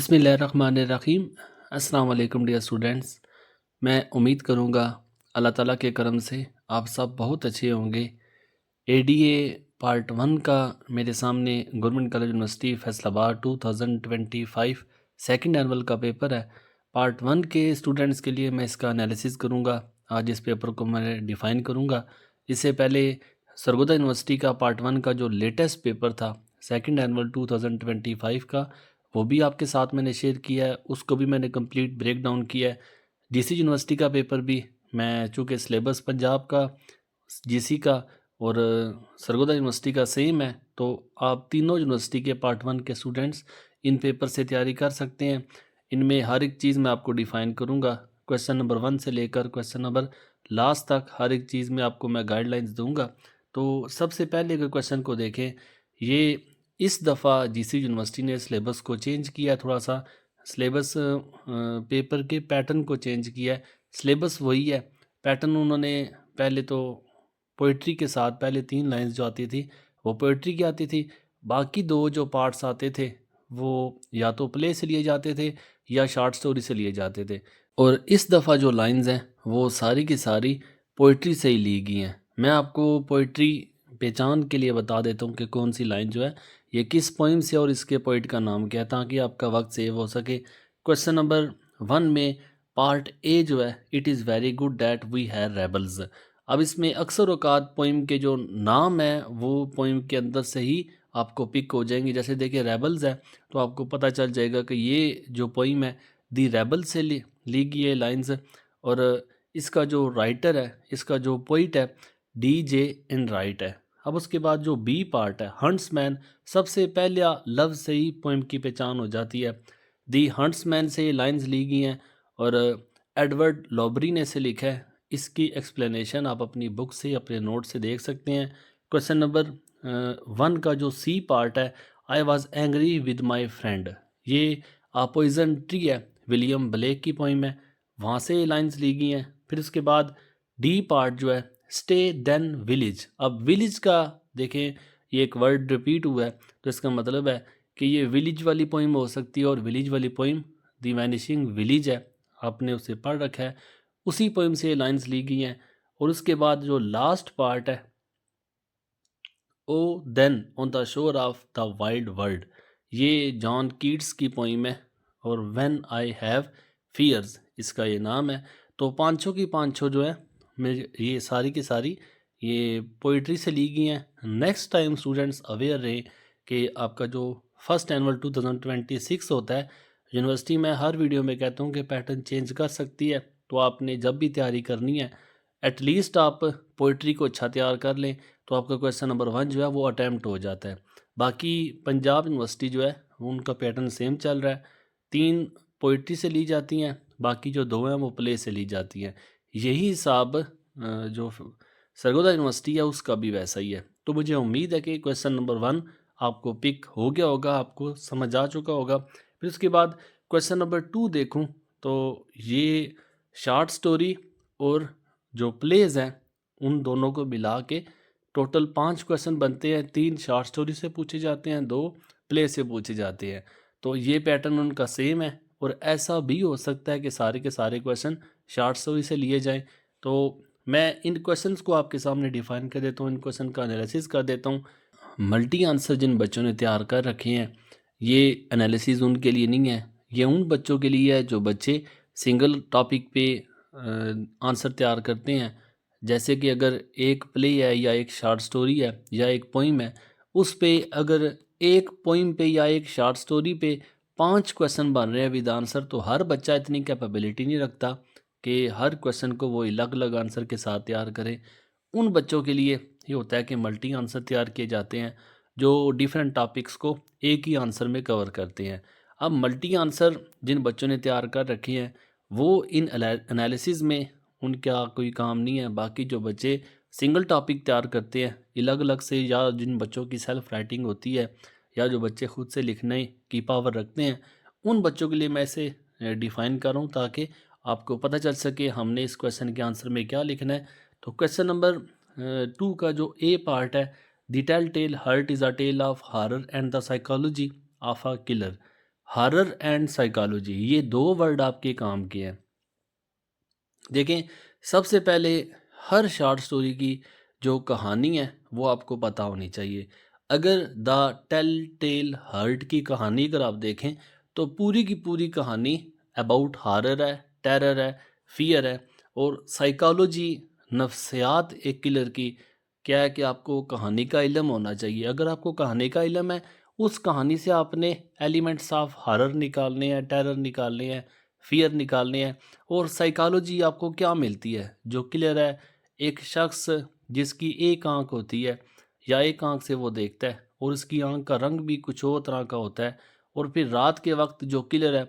बिस्मिल्लाहिर्रहमानिर्रहीम। अस्सलाम वालेकुम डियर स्टूडेंट्स। मैं उम्मीद करूँगा अल्लाह ताला के करम से आप सब बहुत अच्छे होंगे। एडीए पार्ट 1 का मेरे सामने government college university Faisalabad 2025 second annual का पेपर है। पार्ट 1 के स्टूडेंट्स के लिए मैं इसका एनालिसिस करूँगा। आज इस पेपर को मैं डिफ़ाइन करूँगा। इससे पहले सरगोदा यूनिवर्सिटी का पार्ट 1 का जो लेटेस्ट पेपर था सेकंड एनुअल 2025 का, वो भी आपके साथ मैंने शेयर किया है। उसको भी मैंने कंप्लीट ब्रेक डाउन किया है। जीसी यूनिवर्सिटी का पेपर भी मैं, चूँकि सिलेबस पंजाब का, जीसी का और सरगोदा यूनिवर्सिटी का सेम है, तो आप तीनों यूनिवर्सिटी के पार्ट 1 के स्टूडेंट्स इन पेपर से तैयारी कर सकते हैं। इनमें हर एक चीज़ मैं आपको डिफ़ाइन करूँगा। क्वेश्चन नंबर 1 से लेकर क्वेश्चन नंबर लास्ट तक हर एक चीज़ में आपको मैं गाइडलाइंस दूँगा। तो सबसे पहले अगर क्वेश्चन को देखें, ये इस दफ़ा जीसी यूनिवर्सिटी ने सिलेबस को चेंज किया है। थोड़ा सा सिलेबस पेपर के पैटर्न को चेंज किया है। सिलेबस वही है, पैटर्न उन्होंने पहले तो पोइट्री के साथ पहले 3 लाइन्स जो आती थी वो पोइट्री की आती थी। बाकी 2 जो पार्ट्स आते थे वो या तो प्ले से लिए जाते थे या शॉर्ट स्टोरी से लिए जाते थे। और इस दफ़ा जो लाइन्स हैं वो सारी की सारी पोइट्री से ही ली गई हैं। मैं आपको पोइट्री पहचान के लिए बता देता हूँ कि कौन सी लाइन जो है ये किस पोइम से और इसके पोइट का नाम क्या है, ताकि आपका वक्त सेव हो सके। क्वेश्चन नंबर 1 में पार्ट ए जो है, it is very good that we have rebels. अब इसमें अक्सर औकात पोइम के जो नाम है वो पोइम के अंदर से ही आपको पिक हो जाएंगे। जैसे देखिए रेबल्स है, तो आपको पता चल जाएगा कि ये जो पोइम है दी रेबल से ली गई है लाइन्स। और इसका जो राइटर है, इसका जो पोइट है, डी जे इन राइट है। अब उसके बाद जो बी पार्ट है, हंट्समैन, सबसे पहले लव से ही पोइम की पहचान हो जाती है। दी हंट्समैन से ये लाइन्स ली गई हैं और एडवर्ड लॉबरी ने इसे लिखा है। इसकी एक्सप्लेनेशन आप अपनी बुक से, अपने नोट से देख सकते हैं। क्वेश्चन नंबर 1 का जो सी पार्ट है, I was angry with my friend, ये पॉइजन ट्री है, विलियम ब्लेक की पोइम है, वहाँ से ये लाइन्स ली गई हैं। फिर उसके बाद डी पार्ट जो है, स्टे देन विलेज। अब विलेज का देखें, ये एक वर्ड रिपीट हुआ है, तो इसका मतलब है कि ये विलेज वाली पोइम हो सकती है। और विलेज वाली पोइम दी वैनिशिंग विलेज है, आपने उसे पढ़ रखा है, उसी पोइम से ये लाइन्स ली गई हैं। और उसके बाद जो लास्ट पार्ट है, O then on the shore of the wild world, ये जॉन कीट्स की पोइम है। और व्हेन आई हैव फियर्स, इसका ये नाम है। तो पांचों की पांचों जो है मेरे, ये सारी की सारी ये पोइट्री से ली गई हैं। नेक्स्ट टाइम स्टूडेंट्स अवेयर रहे कि आपका जो फर्स्ट एनुअल 2026 होता है, यूनिवर्सिटी में हर वीडियो में कहता हूँ कि पैटर्न चेंज कर सकती है। तो आपने जब भी तैयारी करनी है, एटलीस्ट आप पोइट्री को अच्छा तैयार कर लें, तो आपका क्वेश्चन नंबर 1 जो है वो अटैम्प्ट हो जाता है। बाकी पंजाब यूनिवर्सिटी जो है उनका पैटर्न सेम चल रहा है, 3 पोइट्री से ली जाती हैं, बाकी जो 2 हैं वो प्ले से ली जाती हैं। यही हिसाब जो सरगोदा यूनिवर्सिटी है उसका भी वैसा ही है। तो मुझे उम्मीद है कि क्वेश्चन नंबर 1 आपको पिक हो गया होगा, आपको समझ आ चुका होगा। फिर उसके बाद क्वेश्चन नंबर 2 देखूं तो ये शॉर्ट स्टोरी और जो प्लेज हैं उन दोनों को मिला के टोटल 5 क्वेश्चन बनते हैं। 3 शॉर्ट स्टोरी से पूछे जाते हैं, 2 प्ले से पूछे जाते हैं। तो ये पैटर्न उनका सेम है। और ऐसा भी हो सकता है कि सारे के सारे क्वेश्चन शॉर्ट स्टोरी से लिए जाएं। तो मैं इन क्वेश्चंस को आपके सामने डिफाइन कर देता हूँ, इन क्वेश्चन का एनालिसिस कर देता हूँ। मल्टी आंसर जिन बच्चों ने तैयार कर रखे हैं, ये एनालिसिस उनके लिए नहीं है, ये उन बच्चों के लिए है जो बच्चे सिंगल टॉपिक पे आंसर तैयार करते हैं। जैसे कि अगर एक प्ले है या एक शॉर्ट स्टोरी है या एक पोइम है, उस पे अगर एक पोइम पे या एक शॉर्ट स्टोरी पे 5 क्वेश्चन बन रहे हैं विद आंसर, तो हर बच्चा इतनी कैपेबिलिटी नहीं रखता कि हर क्वेश्चन को वो अलग अलग आंसर के साथ तैयार करे। उन बच्चों के लिए ये होता है कि मल्टी आंसर तैयार किए जाते हैं जो डिफरेंट टॉपिक्स को एक ही आंसर में कवर करते हैं। अब मल्टी आंसर जिन बच्चों ने तैयार कर रखे हैं वो इन एनालिसिस में उनका कोई काम नहीं है। बाकी जो बच्चे सिंगल टॉपिक तैयार करते हैं अलग अलग से, या जिन बच्चों की सेल्फ राइटिंग होती है, या जो बच्चे खुद से लिखने की पावर रखते हैं, उन बच्चों के लिए मैं इसे डिफ़ाइन कर रहा हूँ ताकि आपको पता चल सके हमने इस क्वेश्चन के आंसर में क्या लिखना है। तो क्वेश्चन नंबर 2 का जो ए पार्ट है, the tell tale heart is a tale of horror and the psychology of a killer. Horror and psychology, ये दो वर्ड आपके काम के हैं। देखें, सबसे पहले हर शॉर्ट स्टोरी की जो कहानी है वो आपको पता होनी चाहिए। अगर द टेल टेल हर्ट की कहानी अगर आप देखें तो पूरी की पूरी कहानी अबाउट हॉरर है, टेरर है, फियर है और साइकोलॉजी, नफ्सियात एक किलर की। क्या है कि आपको कहानी का इल्म होना चाहिए। अगर आपको कहानी का इल्म है, उस कहानी से आपने एलिमेंट्स ऑफ हॉरर निकालने हैं, टेरर निकालने हैं, फियर निकालने हैं। और साइकोलॉजी आपको क्या मिलती है, जो क्लियर है, एक शख्स जिसकी एक आंख होती है या एक आंख से वो देखता है और उसकी आंख का रंग भी कुछ और तरह का होता है। और फिर रात के वक्त जो किलर है,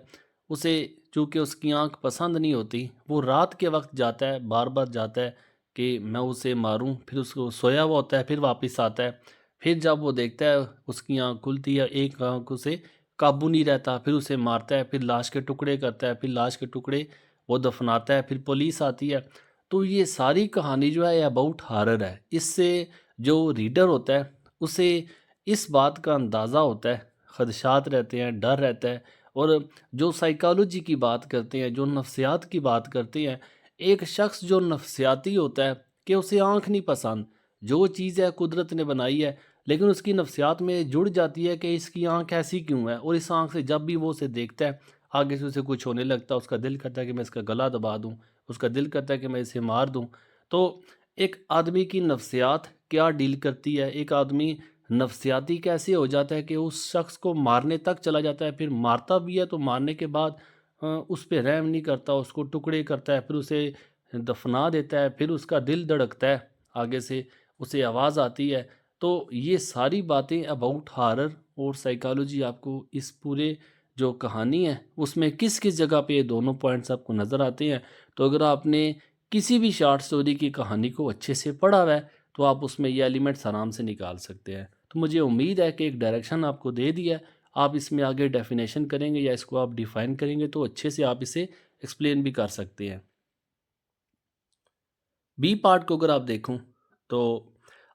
उसे चूँकि उसकी आंख पसंद नहीं होती, वो रात के वक्त जाता है, बार बार जाता है कि मैं उसे मारूं। फिर उसको सोया हुआ होता है, फिर वापस आता है। फिर जब वो देखता है उसकी आंख खुलती है, एक आंख उसे काबू नहीं रहता, फिर उसे मारता है, फिर लाश के टुकड़े करता है, फिर लाश के टुकड़े वो दफनाता है, फिर पुलिस आती है। तो ये सारी कहानी जो है अबाउट हॉरर है। इससे जो रीडर होता है उसे इस बात का अंदाज़ा होता है, खदशात रहते हैं, डर रहता है। और जो साइकोलॉजी की बात करते हैं, जो नफ्सियात की बात करते हैं, एक शख्स जो नफ्सियाती होता है कि उसे आँख नहीं पसंद, जो चीज़ है कुदरत ने बनाई है, लेकिन उसकी नफ्सियात में जुड़ जाती है कि इसकी आँख ऐसी क्यों है। और इस आँख से जब भी वो उसे देखता है, आगे से उसे कुछ होने लगता है, उसका दिल करता है कि मैं इसका गला दबा दूँ, उसका दिल करता है कि मैं इसे मार दूँ। तो एक आदमी की नफ्सियात क्या डील करती है, एक आदमी नफ्सियाती कैसे हो जाता है कि उस शख्स को मारने तक चला जाता है, फिर मारता भी है तो मारने के बाद उस पे रहम नहीं करता, उसको टुकड़े करता है, फिर उसे दफना देता है, फिर उसका दिल धड़कता है, आगे से उसे आवाज़ आती है। तो ये सारी बातें अबाउट हॉरर और साइकोलॉजी आपको इस पूरे जो कहानी है उसमें किस किस जगह पे ये दोनों पॉइंट्स आपको नज़र आते हैं। तो अगर आपने किसी भी शॉर्ट स्टोरी की कहानी को अच्छे से पढ़ा हुआ है तो आप उसमें ये एलिमेंट्स आराम से निकाल सकते हैं। तो मुझे उम्मीद है कि एक डायरेक्शन आपको दे दिया है। आप इसमें आगे डेफिनेशन करेंगे या इसको आप डिफ़ाइन करेंगे तो अच्छे से आप इसे एक्सप्लेन भी कर सकते हैं। बी पार्ट को अगर आप देखूं तो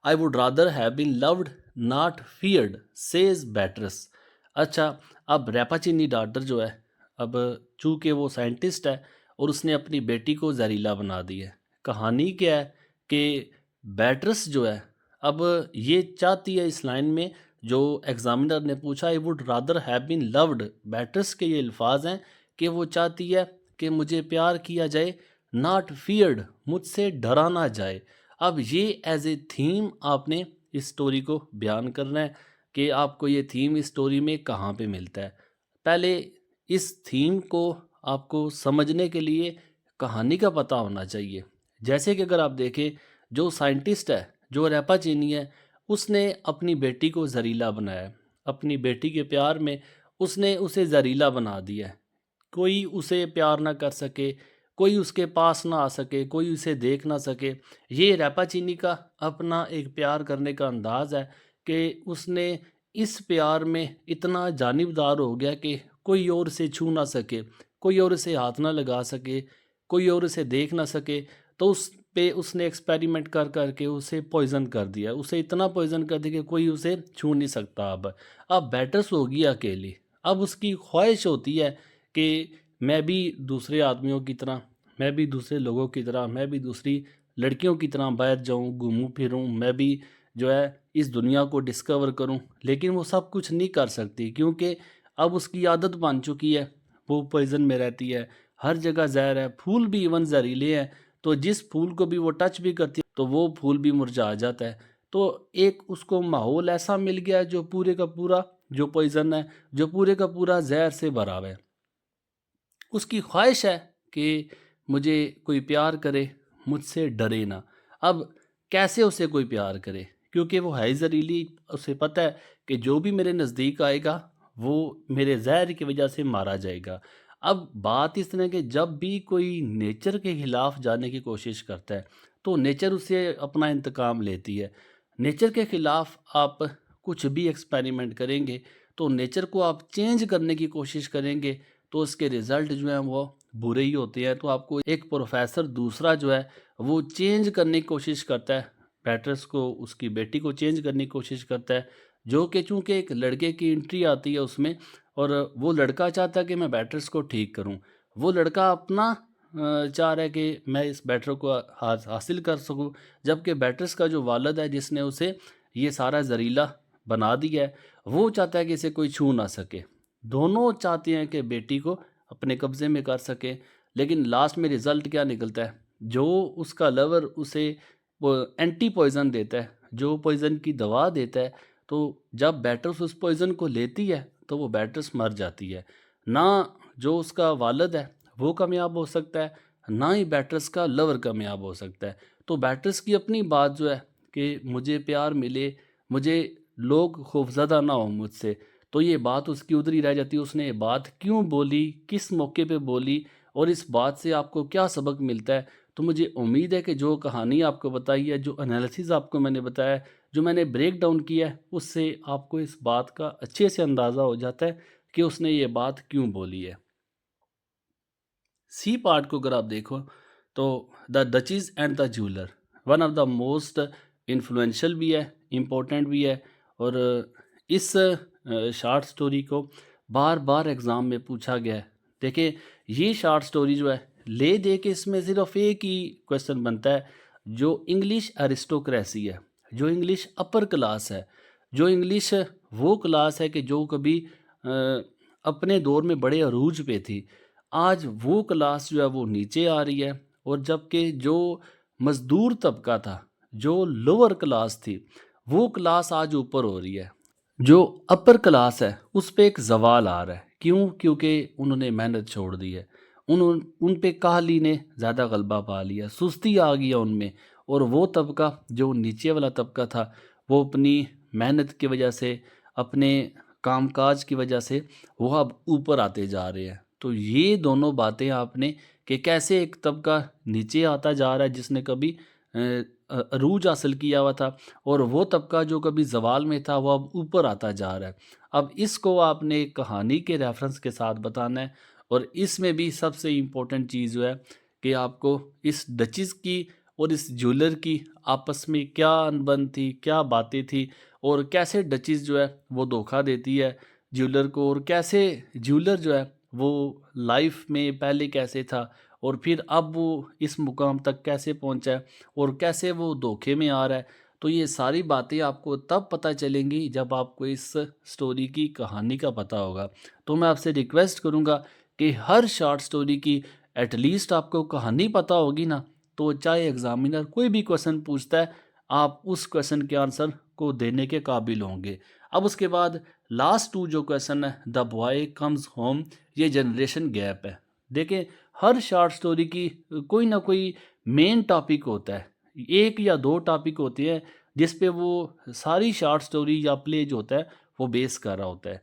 I would rather have been loved not feared says Beatrice. अच्छा, अब रैपाचिनी डॉटर जो है, अब चूंकि वो साइंटिस्ट है और उसने अपनी बेटी को जहरीला बना दी है। कहानी क्या है कि बैटरस जो है, अब ये चाहती है इस लाइन में, जो एग्जामिनर ने पूछा I would rather have been loved, Beatrice के ये अल्फाज हैं कि वो चाहती है कि मुझे प्यार किया जाए, नॉट फियर्ड, मुझसे डरा ना जाए। अब ये एज ए थीम आपने इस स्टोरी को बयान करना है कि आपको ये थीम इस स्टोरी में कहाँ पे मिलता है। पहले इस थीम को आपको समझने के लिए कहानी का पता होना चाहिए। जैसे कि अगर आप देखें, जो साइंटिस्ट है, जो रैपाचीनी है, उसने अपनी बेटी को जहरीला बनाया है। अपनी बेटी के प्यार में उसने उसे जहरीला बना दिया है। कोई उसे प्यार ना कर सके, कोई उसके पास ना आ सके, कोई उसे देख ना सके। ये रैपाचीनी का अपना एक प्यार करने का अंदाज़ है कि उसने इस प्यार में इतना जानिबदार हो गया कि कोई और इसे छू ना सके, कोई और इसे हाथ ना लगा सके, कोई और इसे देख ना सके। तो उस पे उसने एक्सपेरिमेंट कर कर के उसे पॉइज़न कर दिया, उसे इतना पॉइज़न कर दिया कि कोई उसे छू नहीं सकता। अब बेटर्स होगी अकेली। अब उसकी ख्वाहिश होती है कि मैं भी दूसरे आदमियों की तरह, मैं भी दूसरे लोगों की तरह, मैं भी दूसरी लड़कियों की तरह बाहर जाऊं, घूमूं फिरूं, मैं भी जो है इस दुनिया को डिस्कवर करूं। लेकिन वो सब कुछ नहीं कर सकती क्योंकि अब उसकी आदत बन चुकी है, वो पॉइजन में रहती है, हर जगह जहर है, फूल भी इवन जहरीले हैं। तो जिस फूल को भी वो टच भी करती है तो वो फूल भी मुरझा जाता है। तो एक उसको माहौल ऐसा मिल गया है जो पूरे का पूरा जो पॉइजन है, जो पूरे का पूरा जहर से भरा हुआ है। उसकी ख्वाहिश है कि मुझे कोई प्यार करे, मुझसे डरे ना। अब कैसे उसे कोई प्यार करे, क्योंकि वो है ही ज़हरीली। उसे पता है कि जो भी मेरे नज़दीक आएगा वो मेरे जहर की वजह से मारा जाएगा। अब बात इस तरह कि जब भी कोई नेचर के ख़िलाफ़ जाने की कोशिश करता है तो नेचर उससे अपना इंतकाम लेती है। नेचर के ख़िलाफ़ आप कुछ भी एक्सपेरिमेंट करेंगे तो नेचर को आप चेंज करने की कोशिश करेंगे तो उसके रिज़ल्ट जो हैं वो बुरे ही होते हैं। तो आपको एक प्रोफेसर दूसरा जो है वो चेंज करने की कोशिश करता है, पैटर्स को, उसकी बेटी को चेंज करने की कोशिश करता है। जो कि चूँकि एक लड़के की एंट्री आती है उसमें, और वो लड़का चाहता है कि मैं बैटर्स को ठीक करूँ। वो लड़का अपना चाह रहा है कि मैं इस बैटर को हासिल कर सकूँ, जबकि बैटर्स का जो वालिद है जिसने उसे ये सारा ज़रीला बना दिया है, वो चाहता है कि इसे कोई छू ना सके। दोनों चाहते हैं कि बेटी को अपने कब्ज़े में कर सकें, लेकिन लास्ट में रिज़ल्ट क्या निकलता है? जो उसका लवर उसे वो एंटी पॉइज़न देता है, जो पॉइज़न की दवा देता है, तो जब बैटर्स उस पॉइज़न को लेती है, तो वो बैटर्स मर जाती है। ना जो उसका वालिद है, वो कामयाब हो सकता है, ना ही बैटर्स का लवर कामयाब हो सकता है। तो बैटर्स की अपनी बात जो है कि मुझे प्यार मिले, मुझे लोग खौफ़ज़दा ना हों मुझसे, तो ये बात उसकी उधर ही रह जाती है। उसने ये बात क्यों बोली, किस मौके पे बोली और इस बात से आपको क्या सबक मिलता है? तो मुझे उम्मीद है कि जो कहानी आपको बताई है, जो एनालिसिस आपको मैंने बताया है, जो मैंने ब्रेक डाउन किया है, उससे आपको इस बात का अच्छे से अंदाज़ा हो जाता है कि उसने ये बात क्यों बोली है। सी पार्ट को अगर आप देखो तो the Duchess and the Jeweller one of the most influential भी है, इम्पोर्टेंट भी है, और इस शार्ट स्टोरी को बार बार एग्ज़ाम में पूछा गया है। देखिए, ये शार्ट स्टोरी जो है ले दे के इसमें सिर्फ एक ही क्वेश्चन बनता है। जो इंग्लिश एरिस्टोक्रेसी है, जो इंग्लिश अपर क्लास है, जो इंग्लिश वो क्लास है कि जो कभी अपने दौर में बड़े अरूज पे थी, आज वो क्लास जो है वो नीचे आ रही है, और जबकि जो मज़दूर तबका था, जो लोअर क्लास थी, वो क्लास आज ऊपर हो रही है। जो अपर क्लास है उस पे एक ज़वाल आ रहा है। क्यों? क्योंकि उन्होंने मेहनत छोड़ दी है। उन पे काहली ने ज़्यादा गलबा पा लिया, सुस्ती आ गई है उनमें, और वो तबका जो नीचे वाला तबका था, वो अपनी मेहनत की वजह से, अपने कामकाज की वजह से वो अब ऊपर आते जा रहे हैं। तो ये दोनों बातें आपने कि कैसे एक तबका नीचे आता जा रहा है जिसने कभी अरूज हासिल किया हुआ था, और वो तबका जो कभी ज़वाल में था वो अब ऊपर आता जा रहा है। अब इसको आपने एक कहानी के रेफरेंस के साथ बताना है, और इसमें भी सबसे इम्पोर्टेंट चीज़ जो है कि आपको इस डचीज़ की और इस ज्वेलर की आपस में क्या अनबन थी, क्या बातें थी, और कैसे डचीज़ जो है वो धोखा देती है ज्वेलर को, और कैसे ज्वेलर जो है वो लाइफ में पहले कैसे था और फिर अब वो इस मुकाम तक कैसे पहुंचा है, और कैसे वो धोखे में आ रहा है। तो ये सारी बातें आपको तब पता चलेंगी जब आपको इस स्टोरी की कहानी का पता होगा। तो मैं आपसे रिक्वेस्ट करूँगा कि हर शॉर्ट स्टोरी की एटलीस्ट आपको कहानी पता होगी ना, तो चाहे एग्ज़ामिनर कोई भी क्वेश्चन पूछता है, आप उस क्वेश्चन के आंसर को देने के काबिल होंगे। अब उसके बाद लास्ट 2 जो क्वेश्चन है, द बॉय कम्स होम, ये जनरेशन गैप है। देखें, हर शॉर्ट स्टोरी की कोई ना कोई मेन टॉपिक होता है, 1 या 2 टॉपिक होते हैं जिस पे वो सारी शॉर्ट स्टोरी या प्ले जो होता है वो बेस कर रहा होता है।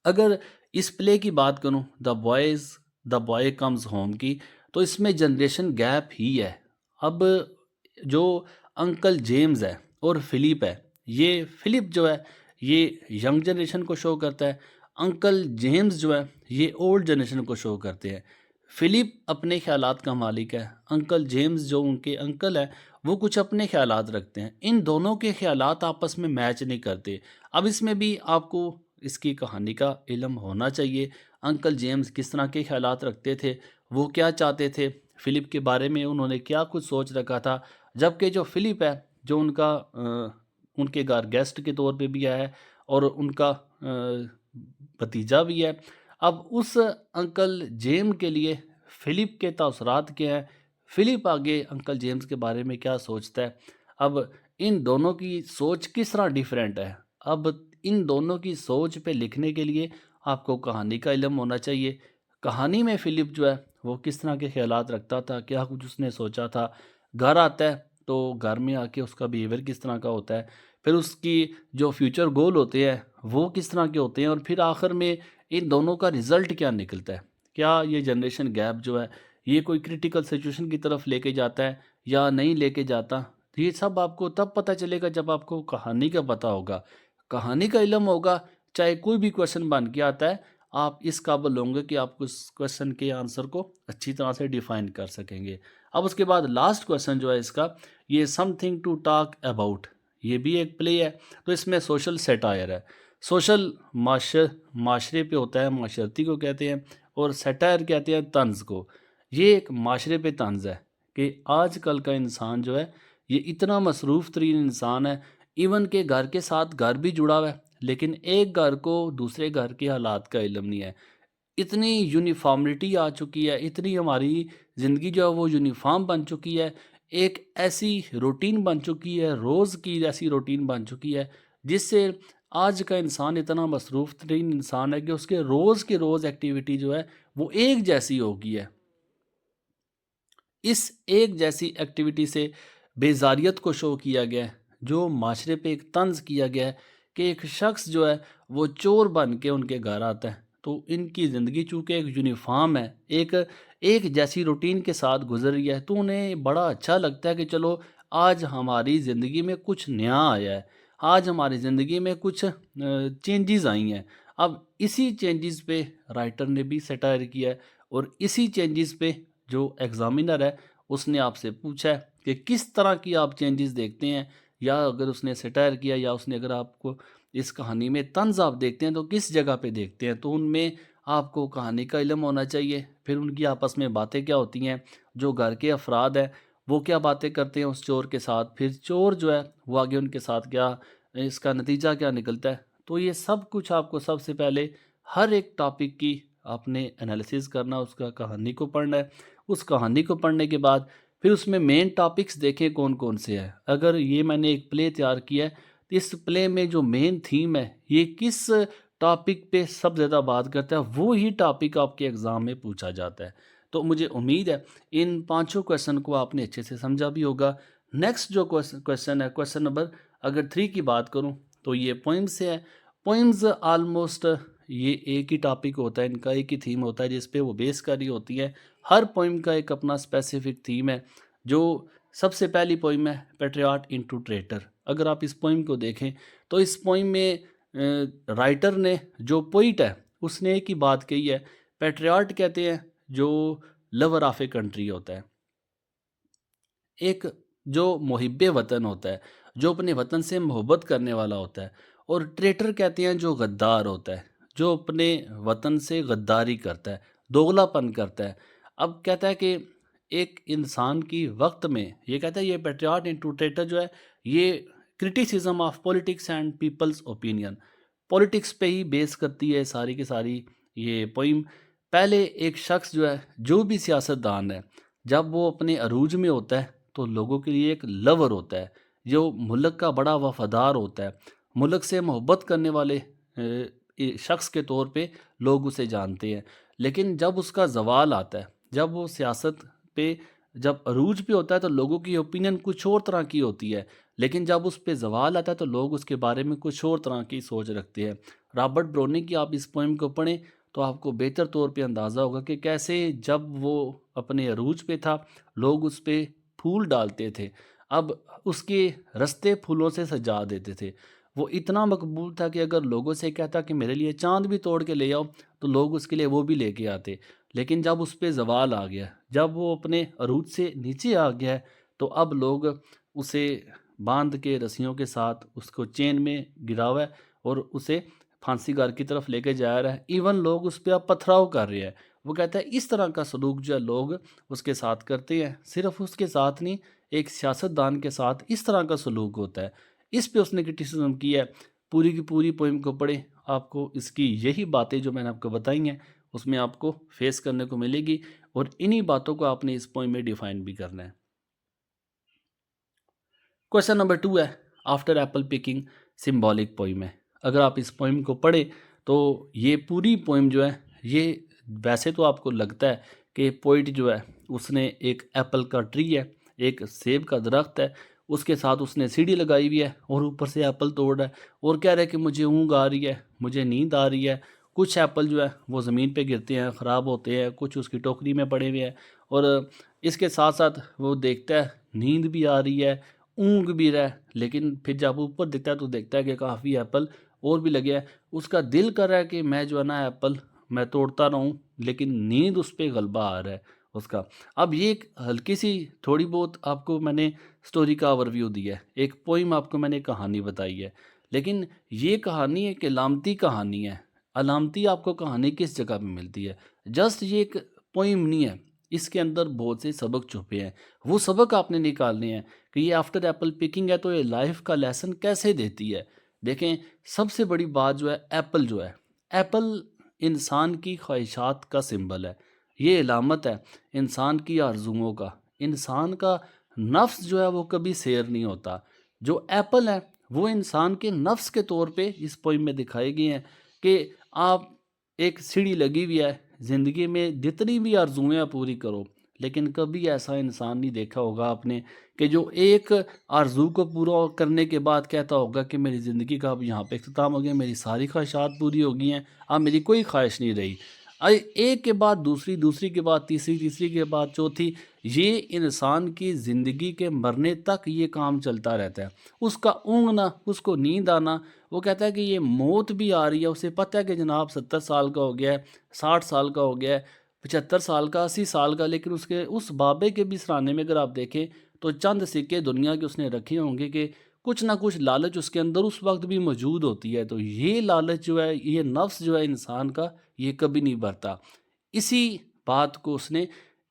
अगर इस प्ले की बात करूं, द बॉय कम्स होम की, तो इसमें जनरेशन गैप ही है। अब जो अंकल जेम्स है और फिलिप है, ये फिलिप जो है ये यंग जनरेशन को शो करता है, अंकल जेम्स जो है ये ओल्ड जनरेशन को शो करते हैं। फिलिप अपने ख्यालात का मालिक है, अंकल जेम्स जो उनके अंकल है वो कुछ अपने ख्यालात रखते हैं। इन दोनों के ख्यालात आपस में मैच नहीं करते। अब इसमें भी आपको इसकी कहानी का इल्म होना चाहिए। अंकल जेम्स किस तरह के ख्यालात रखते थे, वो क्या चाहते थे, फ़िलिप के बारे में उन्होंने क्या कुछ सोच रखा था। जबकि जो फ़िलिप है, जो उनके घर गेस्ट के तौर पे भी आया है, और उनका भतीजा भी है। अब उस अंकल जेम के लिए फ़िलिप के तासुरात क्या हैं, फ़िलिप आगे अंकल जेम्स के बारे में क्या सोचता है। अब इन दोनों की सोच किस तरह डिफरेंट है। अब इन दोनों की सोच पे लिखने के लिए आपको कहानी का इल्म होना चाहिए। कहानी में फ़िलिप जो है वो किस तरह के ख़्यालात रखता था, क्या कुछ उसने सोचा था। घर आता है तो घर में आके उसका बिहेवियर किस तरह का होता है। फिर उसकी जो फ्यूचर गोल होते हैं वो किस तरह के होते हैं, और फिर आखिर में इन दोनों का रिज़ल्ट क्या निकलता है। क्या ये जनरेशन गैप जो है ये कोई क्रिटिकल सिचुएशन की तरफ लेके जाता है या नहीं लेके जाता। तो ये सब आपको तब पता चलेगा जब आपको कहानी का पता होगा। कहानी का इल्म होगा, चाहे कोई भी क्वेश्चन बन के आता है, आप इस काबिल होंगे कि आप उस क्वेश्चन के आंसर को अच्छी तरह से डिफाइन कर सकेंगे। अब उसके बाद लास्ट क्वेश्चन जो है इसका, ये समथिंग टू टॉक अबाउट, ये भी एक प्ले है। तो इसमें सोशल सेटायर है। सोशल माशरे पे होता है, माशरती को कहते हैं, और सेटायर कहते हैं तंज को। ये एक माशरे पे तंज है कि आजकल का इंसान जो है ये इतना मसरूफ़ तरीन इंसान है, इवन के घर के साथ घर भी जुड़ा हुआ है, लेकिन एक घर को दूसरे घर के हालात का इल्म नहीं है। इतनी यूनिफ़ॉर्मिटी आ चुकी है, इतनी हमारी ज़िंदगी जो है वो यूनिफ़ॉर्म बन चुकी है, एक ऐसी रूटीन बन चुकी है, रोज़ की ऐसी रूटीन बन चुकी है, जिससे आज का इंसान इतना मसरूफ़ तरीन इंसान है कि उसके रोज़ की रोज़ एक्टिविटी जो है वो एक जैसी हो गई है। इस एक जैसी एक्टिविटी से बेज़ारियत को शो किया गया है, जो माशरे पे एक तंज़ किया गया है कि एक शख्स जो है वो चोर बन के उनके घर आता है। तो इनकी ज़िंदगी चूँकि एक यूनिफ़ॉर्म है, एक एक जैसी रूटीन के साथ गुज़र रही है, तो उन्हें बड़ा अच्छा लगता है कि चलो आज हमारी ज़िंदगी में कुछ नया आया है, आज हमारी ज़िंदगी में कुछ चेंजेज़ आई हैं। अब इसी चेंजेज़ पे राइटर ने भी सटायर किया है, और इसी चेंजेज़ पे जो एग्ज़ामिनर है उसने आपसे पूछा है कि किस तरह की आप चेंजेस देखते हैं, या अगर उसने सटायर किया, या उसने अगर आपको इस कहानी में तंज़ आप देखते हैं तो किस जगह पे देखते हैं। तो उनमें आपको कहानी का इल्म होना चाहिए, फिर उनकी आपस में बातें क्या होती हैं, जो घर के अफराद हैं वो क्या बातें करते हैं उस चोर के साथ, फिर चोर जो है वो आगे उनके साथ क्या, इसका नतीजा क्या निकलता है। तो ये सब कुछ आपको सबसे पहले हर एक टॉपिक की आपने एनालिसिस करना, उसका कहानी को पढ़ना है। उस कहानी को पढ़ने के बाद फिर उसमें मेन टॉपिक्स देखें कौन-कौन से हैं। अगर ये मैंने एक प्ले तैयार किया है, तो इस प्ले में जो मेन थीम है, ये किस टॉपिक पे सब ज़्यादा बात करता है, वो ही टॉपिक आपके एग्ज़ाम में पूछा जाता है। तो मुझे उम्मीद है इन पाँचों क्वेश्चन को आपने अच्छे से समझा भी होगा। नेक्स्ट जो क्वेश्चन है, क्वेश्चन नंबर अगर 3 की बात करूँ, तो ये पोएम से है। पोएम्स ऑलमोस्ट ये एक ही टॉपिक होता है, इनका एक ही थीम होता है जिस पे वो बेस करी होती है। हर पोइम का एक अपना स्पेसिफिक थीम है। जो सबसे पहली पोइम है पैट्रियट इनटू ट्रेटर। अगर आप इस पोइम को देखें तो इस पोइम में राइटर ने, जो पोइट है, उसने एक ही बात कही है। पैट्रियट कहते हैं जो लवर ऑफ ए कंट्री होता है, एक जो मुहिब्बे वतन होता है, जो अपने वतन से मोहब्बत करने वाला होता है। और ट्रेटर कहते हैं जो गद्दार होता है, जो अपने वतन से गद्दारी करता है, दोगलापन करता है। अब कहता है कि एक इंसान की वक्त में, ये कहता है ये पैट्रियट इनटू ट्रेटर जो है, ये criticism of politics and peoples opinion, politics पे ही बेस करती है सारी की सारी ये पोइम। पहले एक शख्स जो है, जो भी सियासतदान है, जब वो अपने अरूज में होता है तो लोगों के लिए एक लवर होता है, जो मुल्क का बड़ा वफादार होता है, मुल्क से मोहब्बत करने वाले शख्स के तौर पे लोग उसे जानते हैं। लेकिन जब उसका ज़वाल आता है, जब वो सियासत पे, जब अरूज पे होता है, तो लोगों की ओपिनियन कुछ और तरह की होती है, लेकिन जब उस पे ज़वाल आता है तो लोग उसके बारे में कुछ और तरह की सोच रखते हैं। रॉबर्ट ब्रोनी की आप इस पोइम को पढ़ें तो आपको बेहतर तौर पे अंदाज़ा होगा कि कैसे जब वो अपने अरूज पे था, लोग उस पे फूल डालते थे। अब उसके रास्ते फूलों से सजा देते थे। वो इतना मकबूल था कि अगर लोगों से कहता कि मेरे लिए चाँद भी तोड़ के ले आओ, तो लोग उसके लिए वो भी लेके आते। लेकिन जब उस पे ज़वाल आ गया, जब वो अपने अरूज से नीचे आ गया है, तो अब लोग उसे बाँध के रस्सियों के साथ उसको चेन में गिरा हुआ है और उसे फांसी घर की तरफ लेके जा रहा है। इवन लोग उस पे अब पथराव कर रहे हैं। वो कहता है इस तरह का सलूक जो है लोग उसके साथ करते हैं। सिर्फ़ उसके साथ नहीं, एक सियासतदान के साथ इस तरह का सलूक होता है। इस पे उसने क्रिटिसिज्म किया है। पूरी की पूरी पोएम को पढ़ें, आपको इसकी यही बातें जो मैंने आपको बताई हैं, उसमें आपको फेस करने को मिलेगी, और इन्हीं बातों को आपने इस पोएम में डिफ़ाइन भी करना है। क्वेश्चन नंबर 2 है after Apple picking, symbolic poem है। अगर आप इस पोएम को पढ़ें तो ये पूरी पोएम जो है, ये वैसे तो आपको लगता है कि पोइट जो है उसने एक एप्पल का ट्री है, एक सेब का दरख्त है, उसके साथ उसने सीढ़ी लगाई हुई है और ऊपर से एप्पल तोड़ रहा है और कह रहा है कि मुझे ऊँघ आ रही है, मुझे नींद आ रही है। कुछ एप्पल जो है वो ज़मीन पे गिरते हैं, ख़राब होते हैं, कुछ उसकी टोकरी में पड़े हुए हैं, और इसके साथ साथ वो देखता है नींद भी आ रही है, ऊँघ भी रहा है, लेकिन फिर जब ऊपर दिखता है तो देखता है कि काफ़ी एप्पल और भी लगे हैं। उसका दिल कर रहा है कि मैं जो है ना एप्पल मैं तोड़ता रहूँ, लेकिन नींद उस पे गलबा आ रहा है उसका। अब ये एक हल्की सी थोड़ी बहुत आपको मैंने स्टोरी का ओवरव्यू दिया है, एक पोइम आपको मैंने कहानी बताई है, लेकिन ये कहानी एक अलामती कहानी है। अलामती आपको कहानी किस जगह पे मिलती है? जस्ट ये एक पोइम नहीं है, इसके अंदर बहुत से सबक छुपे हैं। वो सबक आपने निकालने हैं कि ये आफ्टर एप्पल पिकिंग है तो ये लाइफ का लेसन कैसे देती है। देखें, सबसे बड़ी बात जो है एप्पल जो है, एप्पल इंसान की ख्वाहिशात का सिंबल है। ये अलामत है इंसान की आरज़ुओं का। इंसान का नफ्स जो है वो कभी शेर नहीं होता। जो एप्पल है वो इंसान के नफ्स के तौर पे इस पोइम में दिखाए गए हैं कि आप एक सीढ़ी लगी हुई है, ज़िंदगी में जितनी भी आरज़ुएँ आप पूरी करो, लेकिन कभी ऐसा इंसान नहीं देखा होगा आपने कि जो एक आरज़ू को पूरा करने के बाद कहता होगा कि मेरी ज़िंदगी का अब यहाँ पे इख्तिताम हो गया, मेरी सारी ख्वाहिशात पूरी हो गई हैं, अब मेरी कोई ख्वाहिश नहीं रही। एक के बाद दूसरी, दूसरी के बाद तीसरी, तीसरी के बाद चौथी, ये इंसान की ज़िंदगी के मरने तक ये काम चलता रहता है। उसका ऊँघना, उसको नींद आना, वो कहता है कि ये मौत भी आ रही है, उसे पता है कि जनाब 70 साल का हो गया है, 60 साल का हो गया है, 75 साल का, 80 साल का, लेकिन उसके उस बाबे के भी सराहने में अगर आप देखें तो चंद सिक्के दुनिया के उसने रखे होंगे कि कुछ ना कुछ लालच उसके अंदर उस वक्त भी मौजूद होती है। तो ये लालच जो है, ये नफ्स जो है इंसान का, ये कभी नहीं भरता। इसी बात को उसने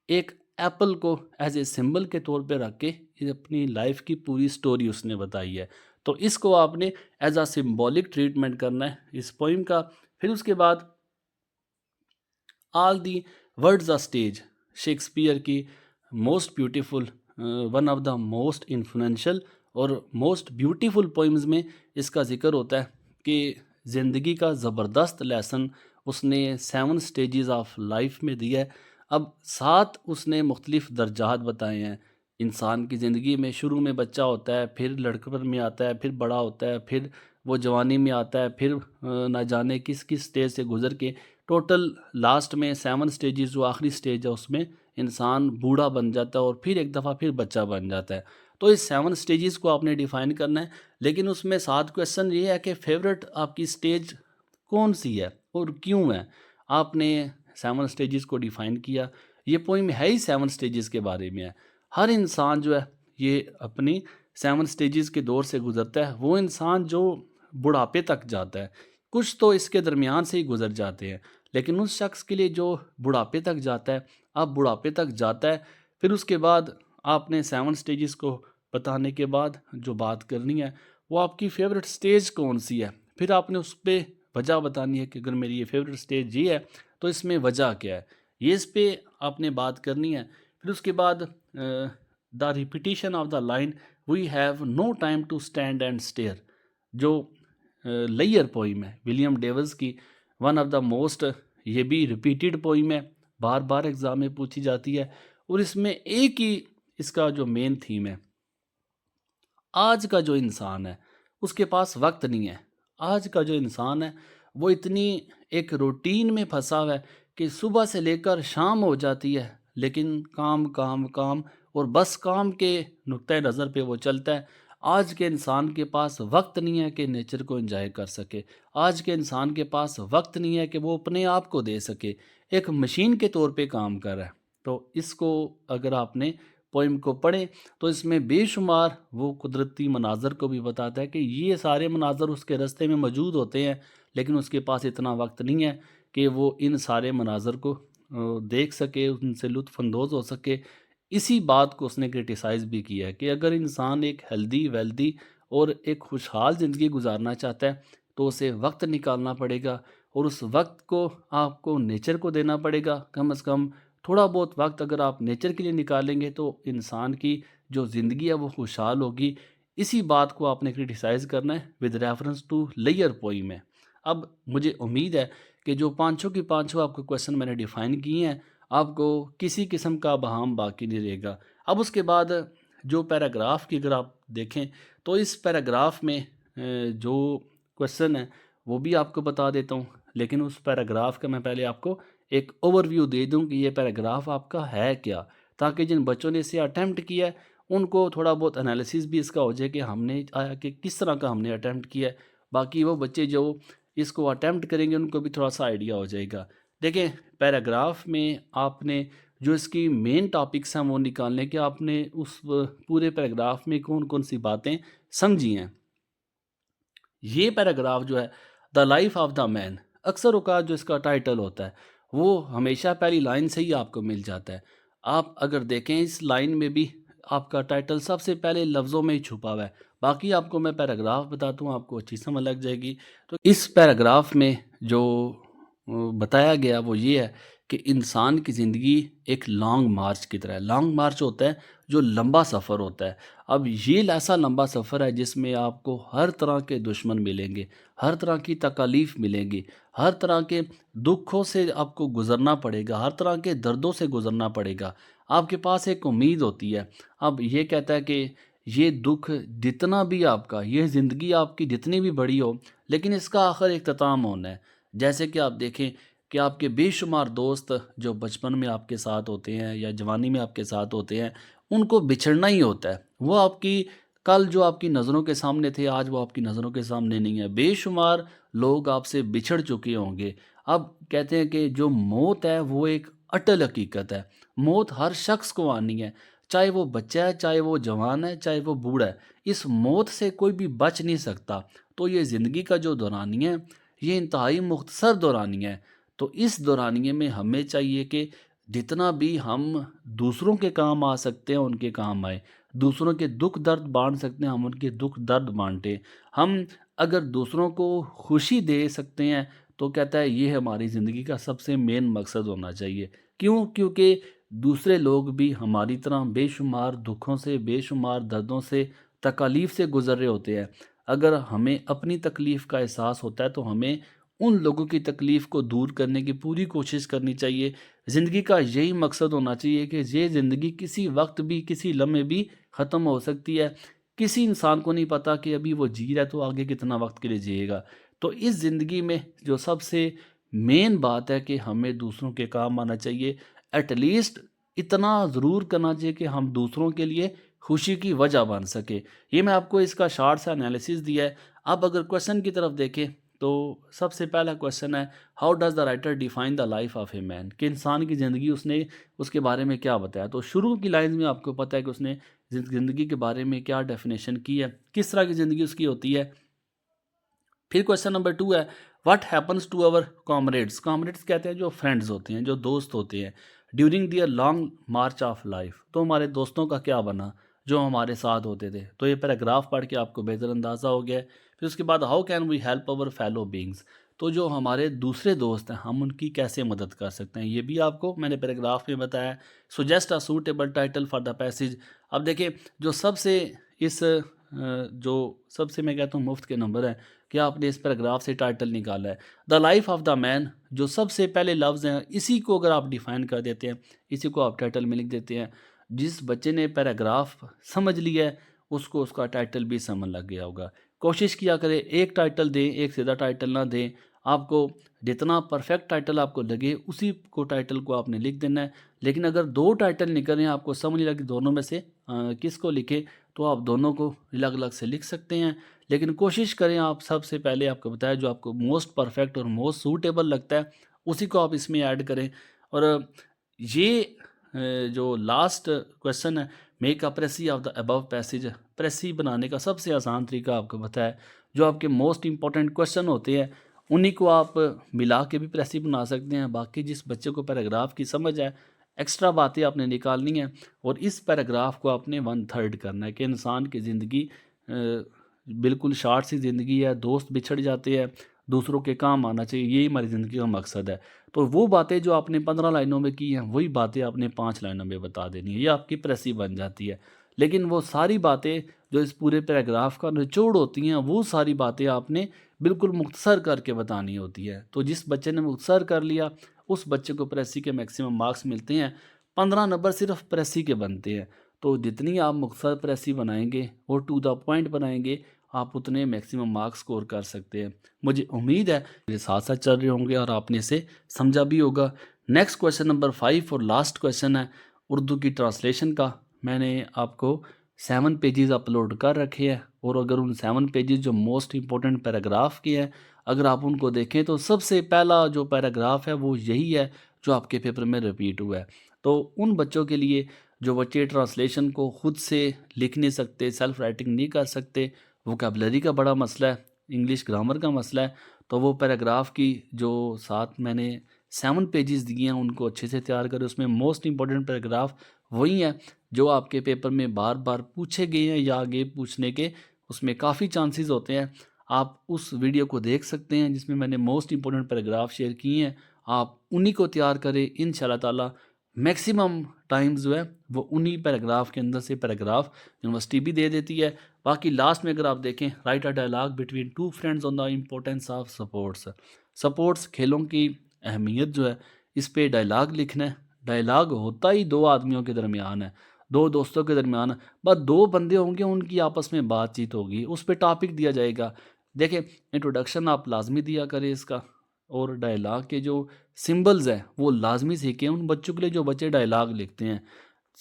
एक एप्पल को एज ए सिंबल के तौर पे रख के ये अपनी लाइफ की पूरी स्टोरी उसने बताई है। तो इसको आपने एज अ सिंबॉलिक ट्रीटमेंट करना है इस पोइम का। फिर उसके बाद all the words of stage, Shakespeare की most beautiful, one of the most influential और मोस्ट ब्यूटीफुल पोइम्स में इसका ज़िक्र होता है कि ज़िंदगी का ज़बरदस्त लेसन उसने 7 स्टेजेस ऑफ लाइफ में दिया है। अब 7 उसने मुख्तलिफ दर्जात बताए हैं इंसान की ज़िंदगी में। शुरू में बच्चा होता है, फिर लड़कपन में आता है, फिर बड़ा होता है, फिर वो जवानी में आता है, फिर ना जाने किस किस स्टेज से गुजर के टोटल लास्ट में 7 स्टेजेस जो आखिरी स्टेज है उसमें इंसान बूढ़ा बन जाता है और फिर एक दफ़ा फिर बच्चा बन जाता है। तो इस 7 स्टेजेस को आपने डिफ़ाइन करना है, लेकिन उसमें 7 क्वेश्चन ये है कि फ़ेवरेट आपकी स्टेज कौन-सी है और क्यों है? आपने 7 स्टेजेस को डिफ़ाइन किया। ये पोएम है ही 7 स्टेजेस के बारे में है। हर इंसान जो है ये अपनी 7 स्टेजेस के दौर से गुज़रता है। वो इंसान जो बुढ़ापे तक जाता है, कुछ तो इसके दरमियान से ही गुज़र जाते हैं, लेकिन उस शख्स के लिए जो बुढ़ापे तक जाता है, अब बुढ़ापे तक जाता है, फिर उसके बाद आपने 7 स्टेजेस को बताने के बाद जो बात करनी है, वो आपकी फ़ेवरेट स्टेज कौन-सी है? फिर आपने उस पे वजह बतानी है कि अगर मेरी ये फ़ेवरेट स्टेज ये है, तो इसमें वजह क्या है? ये इस पे आपने बात करनी है। फिर उसके बाद the repetition of the line we have no time to stand and stare, जो लेयर पोइम है विलियम डेविस की, वन ऑफ द मोस्ट, ये भी रिपीटेड पोइम है, बार बार एग्ज़ाम में पूछी जाती है। और इसमें एक ही इसका जो मेन थीम है, आज का जो इंसान है उसके पास वक्त नहीं है। आज का जो इंसान है वो इतनी एक रूटीन में फंसा हुआ है कि सुबह से लेकर शाम हो जाती है, लेकिन काम काम काम और बस काम के नुक्ते नज़र पे वो चलता है। आज के इंसान के पास वक्त नहीं है कि नेचर को एंजॉय कर सके। आज के इंसान के पास वक्त नहीं है कि वो अपने आप को दे सके। एक मशीन के तौर पे काम कर रहा है। तो इसको अगर आपने पोइम को पढ़ें तो इसमें बेशुमार वो कुदरती मनाज़र को भी बताता है कि ये सारे मनाज़र उसके रास्ते में मौजूद होते हैं, लेकिन उसके पास इतना वक्त नहीं है कि वो इन सारे मनाज़र को देख सके, उनसे लुत्फ़अंदोज़ हो सके। इसी बात को उसने क्रिटिसाइज़ भी किया है कि अगर इंसान एक हेल्दी, वेल्दी और एक खुशहाल ज़िंदगी गुज़ारना चाहता है, तो उसे वक्त निकालना पड़ेगा और उस वक्त को आपको नेचर को देना पड़ेगा। कम से कम थोड़ा बहुत वक्त अगर आप नेचर के लिए निकालेंगे तो इंसान की जो ज़िंदगी है वो खुशहाल होगी। इसी बात को आपने क्रिटिसाइज़ करना है विद रेफरेंस टू लेयर पोइम है। अब मुझे उम्मीद है कि जो पाँचों की पाँचों आपको क्वेश्चन मैंने डिफ़ाइन किए हैं, आपको किसी किस्म का बहाम बाकी नहीं रहेगा। अब उसके बाद जो पैराग्राफ की अगर आप देखें तो इस पैराग्राफ में जो क्वेश्चन है वो भी आपको बता देता हूँ, लेकिन उस पैराग्राफ का मैं पहले आपको एक ओवरव्यू दे दूं कि ये पैराग्राफ आपका है क्या, ताकि जिन बच्चों ने इसे अटेम्प्ट किया है उनको थोड़ा बहुत एनालिसिस भी इसका हो जाए कि हमने कि किस तरह का हमने अटेम्प्ट किया है। बाकी वो बच्चे जो इसको अटेम्प्ट करेंगे उनको भी थोड़ा सा आइडिया हो जाएगा। देखें, पैराग्राफ में आपने जो इसकी मेन टॉपिक्स हैं वो निकालने कि आपने उस पूरे पैराग्राफ में कौन-कौन सी बातें समझी हैं। ये पैराग्राफ जो है the life of the man, अक्सर औकात जो इसका टाइटल होता है वो हमेशा पहली लाइन से ही आपको मिल जाता है। आप अगर देखें इस लाइन में भी आपका टाइटल सबसे पहले लफ्ज़ों में ही छुपा हुआ है। बाकी आपको मैं पैराग्राफ बताता हूँ, आपको अच्छी समझ लग जाएगी। तो इस पैराग्राफ में जो बताया गया वो ये है कि इंसान की ज़िंदगी एक लॉन्ग मार्च की तरह है। लॉन्ग मार्च होता है जो लंबा सफ़र होता है। अब ये ऐसा लंबा सफ़र है जिसमें आपको हर तरह के दुश्मन मिलेंगे, हर तरह की तकालीफ मिलेंगी, हर तरह के दुखों से आपको गुज़रना पड़ेगा, हर तरह के दर्दों से गुज़रना पड़ेगा। आपके पास एक उम्मीद होती है। अब ये कहता है कि ये दुख जितना भी आपका, ये ज़िंदगी आपकी जितनी भी बड़ी हो, लेकिन इसका आखिर इख्तिताम होना है। जैसे कि आप देखें कि आपके बेशुमार दोस्त जो बचपन में आपके साथ होते हैं या जवानी में आपके साथ होते हैं, उनको बिछड़ना ही होता है। वो आपकी कल जो आपकी नज़रों के सामने थे, आज वो आपकी नज़रों के सामने नहीं है। बेशुमार लोग आपसे बिछड़ चुके होंगे। अब कहते हैं कि जो मौत है वो एक अटल हकीकत है। मौत हर शख्स को आनी है, चाहे वो बच्चा है, चाहे वो जवान है, चाहे वो बूढ़ा है। इस मौत से कोई भी बच नहीं सकता। तो ये ज़िंदगी का जो दौरानिया है, ये इंतहाई मुख्तसर दौरानिया है। तो इस दौरानिए में हमें चाहिए कि जितना भी हम दूसरों के काम आ सकते हैं उनके काम आए, दूसरों के दुख दर्द बांट सकते हैं हम उनके दुख दर्द बांटें। हम अगर दूसरों को खुशी दे सकते हैं तो कहता है ये हमारी ज़िंदगी का सबसे मेन मकसद होना चाहिए। क्यों? क्योंकि दूसरे लोग भी हमारी तरह बेशुमार दुखों से, बेशुमार दर्दों से, तकालीफ से गुजर रहे होते हैं। अगर हमें अपनी तकलीफ़ का एहसास होता है तो हमें उन लोगों की तकलीफ़ को दूर करने की पूरी कोशिश करनी चाहिए। ज़िंदगी का यही मकसद होना चाहिए कि ये ज़िंदगी किसी वक्त भी, किसी लम्हे भी ख़त्म हो सकती है। किसी इंसान को नहीं पता कि अभी वो जी रहा है तो आगे कितना वक्त के लिए जिएगा। तो इस ज़िंदगी में जो सबसे मेन बात है कि हमें दूसरों के काम आना चाहिए। एटलीस्ट इतना ज़रूर करना चाहिए कि हम दूसरों के लिए खुशी की वजह बन सके। ये मैं आपको इसका शॉर्ट सा एनालिसिस दिया है। अब अगर क्वेश्चन की तरफ देखें तो सबसे पहला क्वेश्चन है, how does the writer define the life of a man, कि इंसान की ज़िंदगी उसने उसके बारे में क्या बताया। तो शुरू की लाइन में आपको पता है कि उसने ज़िंदगी के बारे में क्या डेफिनेशन की है, किस तरह की ज़िंदगी उसकी होती है। फिर क्वेश्चन नंबर 2 है, what happens to our comrades. Comrades कहते हैं जो फ्रेंड्स होते हैं, जो दोस्त होते हैं, during their long march of life. तो हमारे दोस्तों का क्या बना जो हमारे साथ होते थे। तो ये पैराग्राफ पढ़ के आपको बेहतर अंदाज़ा हो गया है। फिर उसके बाद how can we help our fellow beings, तो जो हमारे दूसरे दोस्त हैं हम उनकी कैसे मदद कर सकते हैं, ये भी आपको मैंने पैराग्राफ में बताया। Suggest a suitable title for the passage. अब देखिए जो सबसे इस जो सबसे मैं कहता हूँ मुफ्त के नंबर है कि आपने इस पैराग्राफ से टाइटल निकाला है the life of the man. जो सबसे पहले लफ्ज़ हैं इसी को अगर आप डिफ़ाइन कर देते हैं, इसी को आप टाइटल में लिख देते हैं, जिस बच्चे ने पैराग्राफ समझ लिया है उसको उसका टाइटल भी समझ लग गया होगा। कोशिश किया करें एक टाइटल दें, एक सीधा टाइटल ना दें। आपको जितना परफेक्ट टाइटल आपको लगे उसी को टाइटल को आपने लिख देना है। लेकिन अगर 2 टाइटल निकल रहे हैं आपको समझ नहीं लगे दोनों में से किसको लिखें, तो आप दोनों को अलग-अलग से लिख सकते हैं। लेकिन कोशिश करें आप सबसे पहले आपको बताया जो आपको मोस्ट परफेक्ट और मोस्ट सूटेबल लगता है उसी को आप इसमें ऐड करें। और ये जो लास्ट क्वेश्चन है, make a precis of the above passage. Precis बनाने का सबसे आसान तरीका आपको पता है। जो आपके मोस्ट इंपॉर्टेंट क्वेश्चन होते हैं उन्हीं को आप मिला के भी प्रेसी बना सकते हैं। बाकी जिस बच्चे को पैराग्राफ की समझ है, एक्स्ट्रा बातें आपने निकालनी है और इस पैराग्राफ को आपने 1/3 करना है कि इंसान की ज़िंदगी बिल्कुल शॉर्ट सी ज़िंदगी है, दोस्त बिछड़ जाते हैं, दूसरों के काम आना चाहिए, यही हमारी ज़िंदगी का मकसद है। तो वो बातें जो आपने 15 लाइनों में की हैं वही बातें आपने 5 लाइनों में बता देनी है, ये आपकी प्रेसी बन जाती है। लेकिन वो सारी बातें जो इस पूरे पैराग्राफ का निचोड़ होती हैं वो सारी बातें आपने बिल्कुल मुख्तसर करके बतानी होती है। तो जिस बच्चे ने मुख्तसर कर लिया उस बच्चे को प्रेसी के मैक्सिमम मार्क्स मिलते हैं। 15 नंबर सिर्फ प्रेसी के बनते हैं। तो जितनी आप मुख्तसर प्रेसी बनाएंगे और टू द पॉइंट बनाएंगे आप उतने मैक्सिमम मार्क्स स्कोर कर सकते हैं। मुझे उम्मीद है मेरे साथ साथ चल रहे होंगे और आपने इसे समझा भी होगा। नेक्स्ट क्वेश्चन नंबर 5 और लास्ट क्वेश्चन है उर्दू की ट्रांसलेशन का। मैंने आपको 7 पेजेस अपलोड कर रखे हैं और अगर उन 7 पेजेस जो मोस्ट इंपॉर्टेंट पैराग्राफ के हैं अगर आप उनको देखें तो सबसे पहला जो पैराग्राफ है वो यही है जो आपके पेपर में रिपीट हुआ है। तो उन बच्चों के लिए जो बच्चे ट्रांसलेशन को खुद से लिख नहीं सकते, सेल्फ राइटिंग नहीं कर सकते, वोकेबलरी का बड़ा मसला है, इंग्लिश ग्रामर का मसला है, तो वो पैराग्राफ की जो साथ मैंने 7 पेजेस दिए हैं उनको अच्छे से तैयार करें। उसमें मोस्ट इंपॉर्टेंट पैराग्राफ वही हैं जो आपके पेपर में बार बार पूछे गए हैं या आगे पूछने के उसमें काफ़ी चांसेस होते हैं। आप उस वीडियो को देख सकते हैं जिसमें मैंने मोस्ट इंपॉर्टेंट पैराग्राफ शेयर किए हैं। आप उन्हीं को तैयार करें, इंशाल्लाह ताला मैक्सिमम टाइम्स जो है वो उन्हीं पैराग्राफ के अंदर से पैराग्राफ यूनिवर्सिटी भी दे देती है। बाकी लास्ट में अगर आप देखें, write a dialogue between two friends on the importance of sports खेलों की अहमियत जो है, इस पे डायलॉग लिखना है। डायलॉग होता ही 2 आदमियों के दरमियान है, 2 दोस्तों के दरमियान है, बस 2 बंदे होंगे, उनकी आपस में बातचीत होगी, उस पे टॉपिक दिया जाएगा। देखें, इंट्रोडक्शन आप लाजमी दिया करें इसका, और डायलॉग के जो सिंबल्स हैं वो लाजमी सीखें उन बच्चों के लिए जो बच्चे डायलॉग लिखते हैं।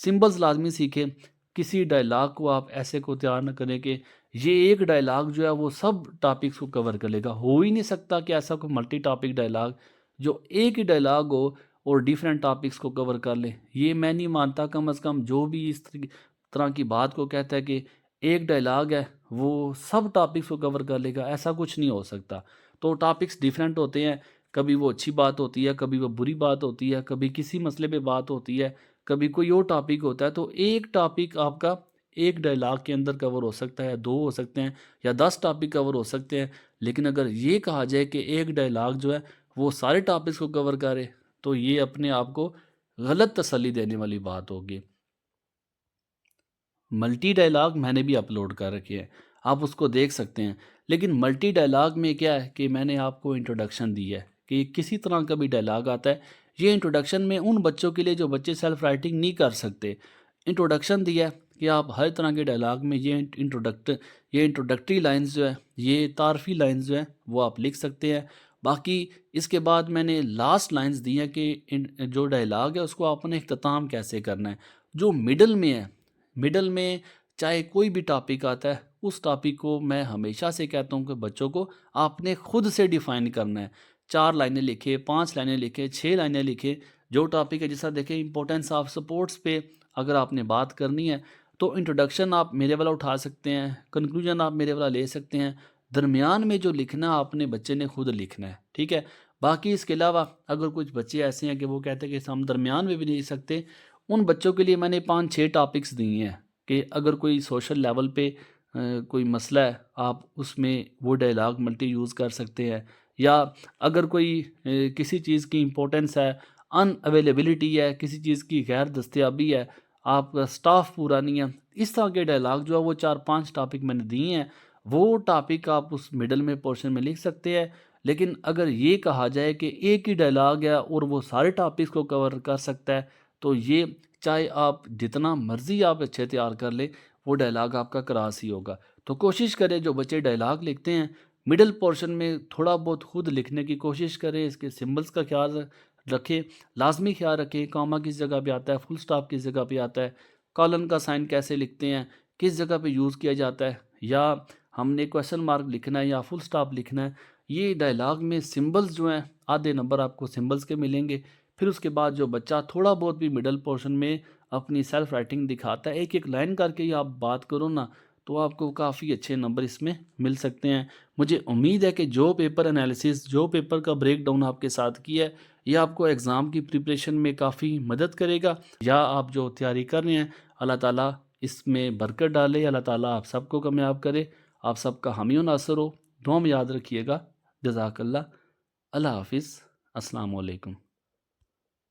सिंबल्स लाजमी सीखें। किसी डायलॉग को आप ऐसे को तैयार न करें कि ये एक डायलॉग जो है वो सब टॉपिक्स को कवर कर लेगा। हो ही नहीं सकता कि ऐसा कोई मल्टी टॉपिक डायलॉग जो एक ही डायलॉग हो और डिफरेंट टॉपिक्स को कवर कर ले। ये मैं नहीं मानता। कम अज़ कम जो भी इस तरह की बात को कहता है कि एक डायलॉग है वो सब टॉपिक्स को कवर कर लेगा, ऐसा कुछ नहीं हो सकता। तो टॉपिक्स डिफरेंट होते हैं, कभी वो अच्छी बात होती है, कभी वो बुरी बात होती है, कभी किसी मसले पे बात होती है, कभी कोई और टॉपिक होता है। तो एक टॉपिक आपका एक डायलॉग के अंदर कवर हो सकता है, 2 हो सकते हैं या 10 टॉपिक कवर हो सकते हैं। लेकिन अगर ये कहा जाए कि एक डायलॉग जो है वो सारे टॉपिक्स को कवर करे, तो ये अपने आप को गलत तसल्ली देने वाली बात होगी। मल्टी डायलॉग मैंने भी अपलोड कर रखे हैं, आप उसको देख सकते हैं। लेकिन मल्टी डायलॉग में क्या है कि मैंने आपको इंट्रोडक्शन दी है कि किसी तरह का भी डायलॉग आता है, ये इंट्रोडक्शन में उन बच्चों के लिए जो बच्चे सेल्फ राइटिंग नहीं कर सकते। इंट्रोडक्शन दिया है कि आप हर तरह के डायलॉग में ये इंट्रोडक्टरी लाइंस जो है, ये तारफ़ी लाइंस जो हैं वो आप लिख सकते हैं। बाकी इसके बाद मैंने लास्ट लाइंस दी हैं कि जो डायलॉग है उसको आपने इख्तिताम कैसे करना है। जो मिडल में है, मिडल में चाहे कोई भी टॉपिक आता है, उस टॉपिक को मैं हमेशा से कहता हूँ कि बच्चों को आपने खुद से डिफ़ाइन करना है। 4 लाइनें लिखें, 5 लाइनें लिखें, 6 लाइनें लिखें। जो टॉपिक है, जैसा देखें इम्पोर्टेंस ऑफ सपोर्ट्स पे अगर आपने बात करनी है तो इंट्रोडक्शन आप मेरे वाला उठा सकते हैं, कंक्लूजन आप मेरे वाला ले सकते हैं। दरमियान में जो लिखना है आपने बच्चे ने खुद लिखना है, ठीक है? बाकी इसके अलावा अगर कुछ बच्चे ऐसे हैं कि वो कहते हैं कि हम दरमियान में भी नहीं लिख सकते, उन बच्चों के लिए मैंने 5-6 टॉपिक्स दिए हैं कि अगर कोई सोशल लेवल पे कोई मसला है, आप उसमें वो डायलॉग मल्टी यूज़ कर सकते हैं। या अगर कोई किसी चीज़ की इम्पोर्टेंस है, अनअवेलेबिलिटी है, किसी चीज़ की गैर दस्तयाबी है, आपका स्टाफ पूरा नहीं है, इस तरह के डायलॉग जो है वो 4-5 टॉपिक मैंने दिए हैं। वो टॉपिक आप उस मिडल में पोर्शन में लिख सकते हैं। लेकिन अगर ये कहा जाए कि एक ही डायलॉग है और वो सारे टॉपिक्स को कवर कर सकता है, तो ये चाहे आप जितना मर्ज़ी आप अच्छे तैयार कर लें, वो डायलॉग आपका क्रास ही होगा। तो कोशिश करें जो बच्चे डायलॉग लिखते हैं, मिडल पोर्शन में थोड़ा बहुत खुद लिखने की कोशिश करें, इसके सिंबल्स का ख्याल रखें, लाज़मी ख्याल रखें, कॉमा किस जगह पे आता है, फुल स्टॉप किस जगह पे आता है, कॉलन का साइन कैसे लिखते हैं, किस जगह पे यूज़ किया जाता है, या हमने क्वेश्चन मार्क लिखना है या फुल स्टॉप लिखना है। ये डायलॉग में सिंबल्स जो हैं, आधे नंबर आपको सिंबल्स के मिलेंगे। फिर उसके बाद जो बच्चा थोड़ा बहुत भी मिडल पोर्शन में अपनी सेल्फ राइटिंग दिखाता है, एक-एक लाइन करके ही आप बात करो ना, तो आपको काफ़ी अच्छे नंबर इसमें मिल सकते हैं। मुझे उम्मीद है कि जो पेपर एनालिसिस, जो पेपर का ब्रेकडाउन आपके साथ किया है, ये आपको एग्ज़ाम की प्रिपरेशन में काफ़ी मदद करेगा। या आप जो तैयारी कर रहे हैं, अल्लाह ताला इसमें बरकत डाले, अल्लाह ताला आप सबको कामयाब करे। आप सबका हामी व नासर हो। दुआ में याद रखिएगा। जज़ाकल्लाह। अल्लाह हाफ़िज़। अस्सलामु अलैकुम।